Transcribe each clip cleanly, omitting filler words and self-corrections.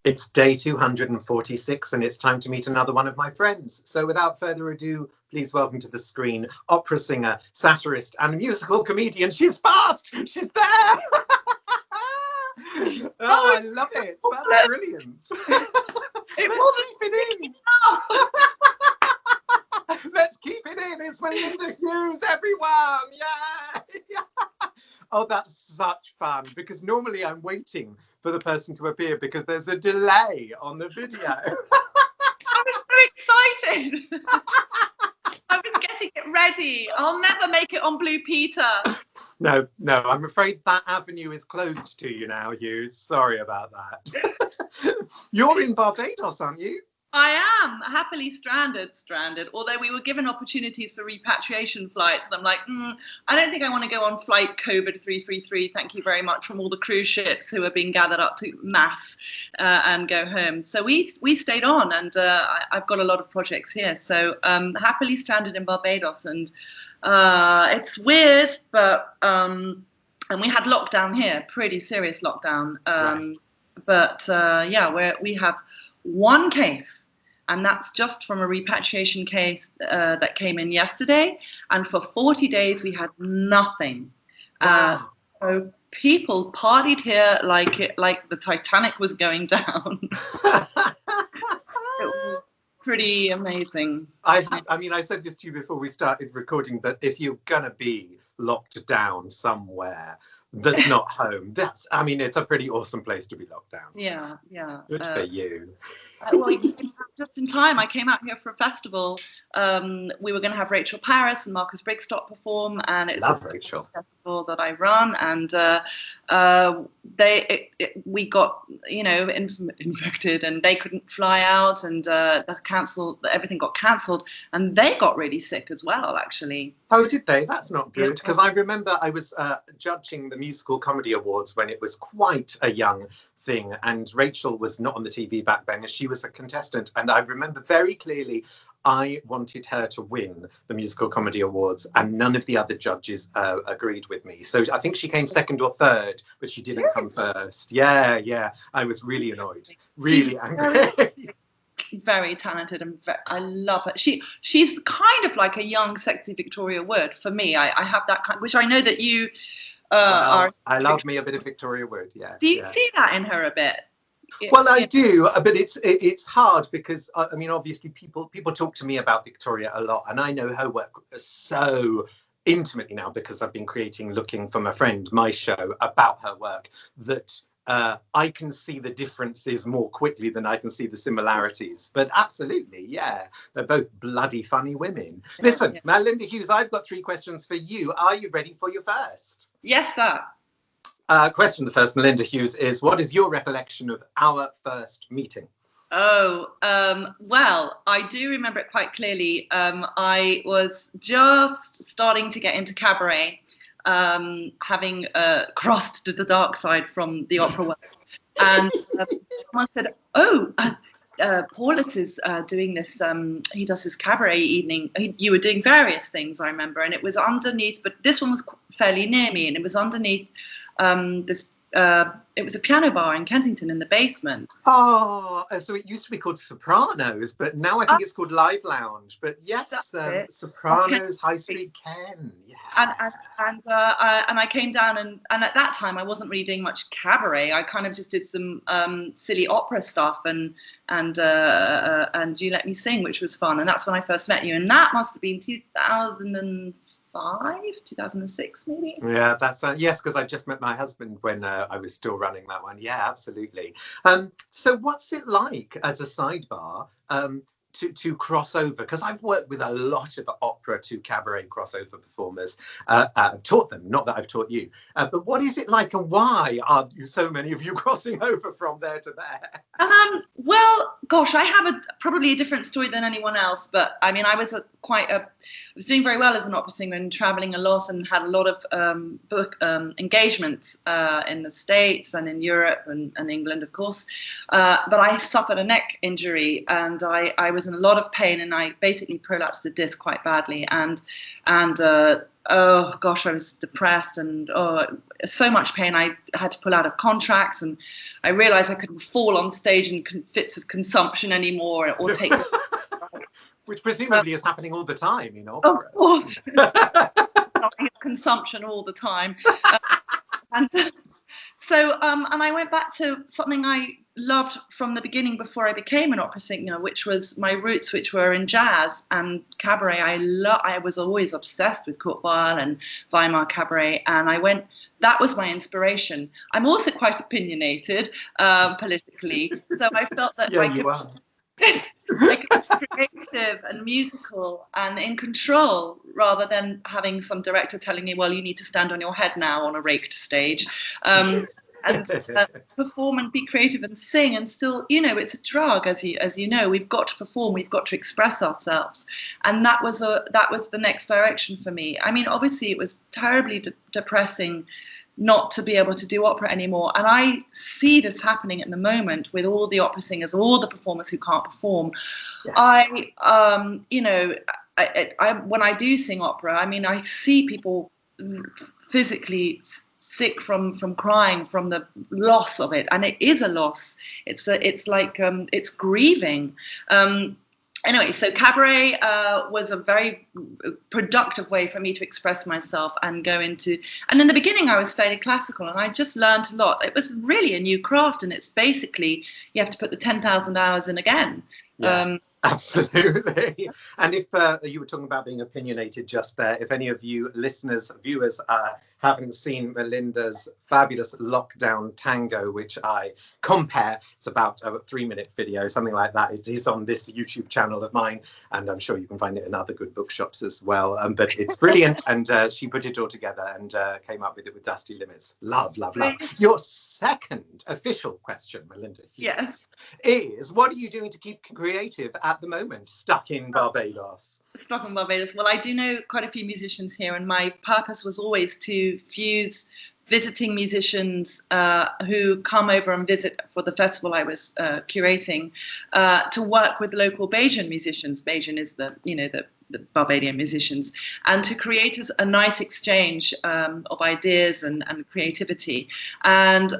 It's day 246 and it's time to meet another one of my friends. So without further ado, please welcome to the screen opera singer, satirist and musical comedian. She's fast! She's there! Oh, I love it. That's brilliant. Let's keep it in. Let's keep it in. It's Melinda Hughes, everyone. Yeah. Oh, that's such fun, because normally I'm waiting for the person to appear because there's a delay on the video. I was so excited. I was getting it ready. I'll never make it on Blue Peter. No, I'm afraid that avenue is closed to you now, Hughes. Sorry about that. You're in Barbados, aren't you? I am happily stranded, although we were given opportunities for repatriation flights. And I'm like, I don't think I want to go on flight COVID 333. Thank you very much, from all the cruise ships who are being gathered up to mass and go home. So we stayed on, and I've got a lot of projects here. So happily stranded in Barbados. And it's weird, but and we had lockdown here, pretty serious lockdown. Right. But we have one case, and that's just from a repatriation case that came in yesterday. And for 40 days, we had nothing. Wow. So people partied here like the Titanic was going down. It was pretty amazing. I said this to you before we started recording, but if you're going to be locked down somewhere that's not home, it's a pretty awesome place to be locked down. Yeah. Good for you. Well, just in time, I came out here for a festival. We were going to have Rachel Paris and Marcus Brigstocke perform, and it's a festival that I run. And we got infected, and they couldn't fly out, and everything got cancelled, and they got really sick as well, actually. Oh, did they? That's not good, because I remember I was judging the Musical Comedy Awards when it was quite a young thing, and Rachel was not on the TV back then, and she was a contestant, and I remember very clearly I wanted her to win the Musical Comedy Awards, and none of the other judges agreed with me. So I think she came second or third, but she didn't come first. Yeah. I was really annoyed, really angry. Very talented, and I love her. She's kind of like a young, sexy Victoria Wood for me. I have that kind, which I know that you are. I love me a bit of Victoria Wood. Yeah. Do you see that in her a bit? Well, I do, but it's hard because obviously people talk to me about Victoria a lot, and I know her work so intimately now because I've been creating Looking for My Friend, my show about her work, that I can see the differences more quickly than I can see the similarities. But absolutely, yeah, they're both bloody funny women. Listen, Melinda Hughes, I've got 3 questions for you. Are you ready for your first? Yes, sir. Question the first, Melinda Hughes, is what is your recollection of our first meeting? Well, I do remember it quite clearly. I was just starting to get into cabaret, having crossed to the dark side from the opera world. And someone said, Paulus is doing this, he does his cabaret evening. You were doing various things, I remember, and it was underneath, but this one was fairly near me, and it was underneath it was a piano bar in Kensington in the basement. Oh, so it used to be called Sopranos, but now I think it's called Live Lounge. But yes, Sopranos, High Street Ken. Yeah. And I came down, and at that time I wasn't really doing much cabaret. I kind of just did some silly opera stuff and You Let Me Sing, which was fun. And that's when I first met you, and that must have been 2006 maybe. Yeah, that's yes, because I just met my husband when I was still running that one. Yeah, absolutely. So what's it like, as a sidebar, to cross over? Because I've worked with a lot of opera to cabaret crossover performers. I've taught them, not that I've taught you. But what is it like, and why are so many of you crossing over from there to there? Well, gosh, I have probably a different story than anyone else. But I mean, I was doing very well as an opera singer and traveling a lot, and had a lot of book engagements in the States and in Europe and England, of course. But I suffered a neck injury, and I was was in a lot of pain, and I basically prolapsed the disc quite badly, and oh gosh, I was depressed, and so much pain. I had to pull out of contracts, and I realized I couldn't fall on stage in fits of consumption anymore, or take which presumably is happening all the time, you know. Of course. Consumption all the time. And so and I went back to something I loved from the beginning before I became an opera singer, which was my roots, which were in jazz and cabaret. I was always obsessed with Kurt Weill and Weimar cabaret, and that was my inspiration. I'm also quite opinionated politically, so I felt that I could be creative and musical and in control, rather than having some director telling me, well, you need to stand on your head now on a raked stage, and perform and be creative and sing. And still, you know, it's a drug, as you know. We've got to perform, we've got to express ourselves, and that was the next direction for me. I mean, obviously it was terribly depressing not to be able to do opera anymore, and I see this happening at the moment with all the opera singers, all the performers who can't perform. I you know, I when I do sing opera, I mean, I see people physically sick from crying from the loss of it, and it is a loss. It's like it's grieving. Anyway, so cabaret was a very productive way for me to express myself and go into. And in the beginning, I was fairly classical, and I just learned a lot. It was really a new craft, and it's basically you have to put the 10,000 hours in again. Yeah. Absolutely. And if you were talking about being opinionated just there, if any of you listeners, viewers, haven't seen Melinda's fabulous lockdown tango, which I compare, it's about a 3-minute video, something like that. It is on this YouTube channel of mine, and I'm sure you can find it in other good bookshops as well. But it's brilliant, and she put it all together and came up with it with Dusty Limits. Love, love, love. Your second official question, Melinda Hughes, is what are you doing to keep creative at the moment, stuck in Barbados? Stuck in Barbados. Well, I do know quite a few musicians here, and my purpose was always to fuse visiting musicians who come over and visit for the festival I was curating to work with local Bajan musicians. Bajan is the Barbadian musicians, and to create a nice exchange of ideas and creativity. And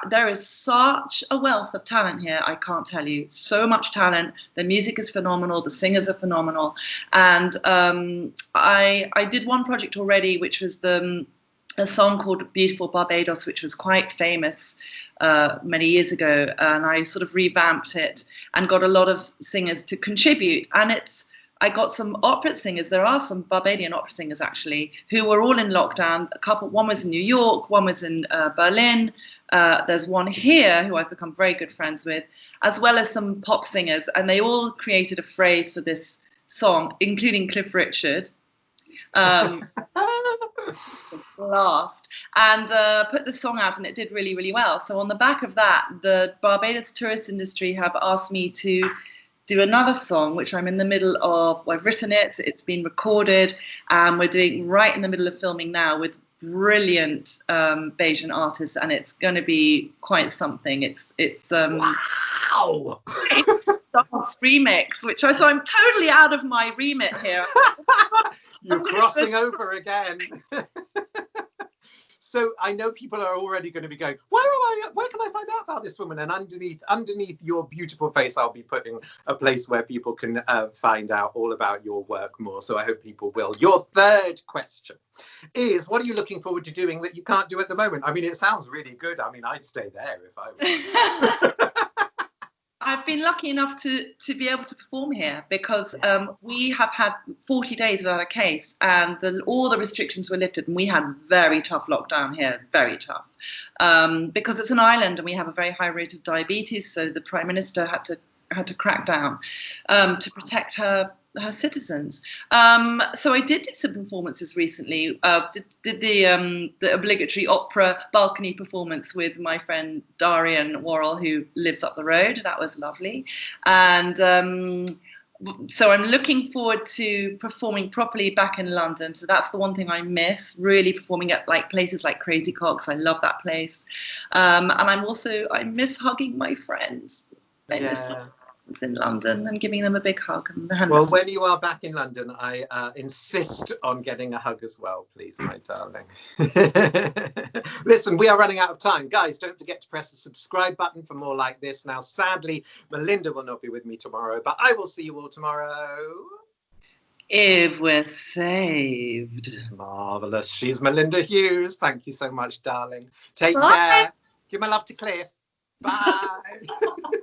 there is such a wealth of talent here, I can't tell you. So much talent. The music is phenomenal. The singers are phenomenal. And I did one project already, which was a song called Beautiful Barbados, which was quite famous many years ago. And I sort of revamped it and got a lot of singers to contribute. And I got some opera singers. There are some Barbadian opera singers, actually, who were all in lockdown. One was in New York, one was in Berlin. There's one here who I've become very good friends with, as well as some pop singers. And they all created a phrase for this song, including Cliff Richard. Last, and put the song out, and it did really, really well. So on the back of that, the Barbados tourist industry have asked me to do another song, which I'm in the middle of. I've written it, it's been recorded, and we're doing right in the middle of filming now with brilliant Bajan artists, and it's going to be quite something. It's wow. Dance remix, so I'm totally out of my remit here. You're crossing over again. So I know people are already going to be going, where can I find out about this woman? And underneath your beautiful face, I'll be putting a place where people can find out all about your work more. So I hope people will. Your third question is, what are you looking forward to doing that you can't do at the moment? I mean, it sounds really good. I mean, I'd stay there if I were. I've been lucky enough to be able to perform here because we have had 40 days without a case, and all the restrictions were lifted, and we had very tough lockdown here, very tough, because it's an island and we have a very high rate of diabetes. So the Prime Minister had to crack down to protect her citizens. So I did do some performances recently. Did the obligatory opera balcony performance with my friend Darian Worrell, who lives up the road. That was lovely. And so I'm looking forward to performing properly back in London. So that's the one thing I miss, really performing at like places like Crazy Coq's. I love that place. And I miss hugging my friends. I miss them. that's in London and giving them a big hug. Well, when you are back in London, I insist on getting a hug as well, please, my darling. Listen, we are running out of time. Guys, don't forget to press the subscribe button for more like this. Now, sadly, Melinda will not be with me tomorrow, but I will see you all tomorrow. If we're saved. Marvellous. She's Melinda Hughes. Thank you so much, darling. Take Bye. care. Give my love to Cliff. Bye.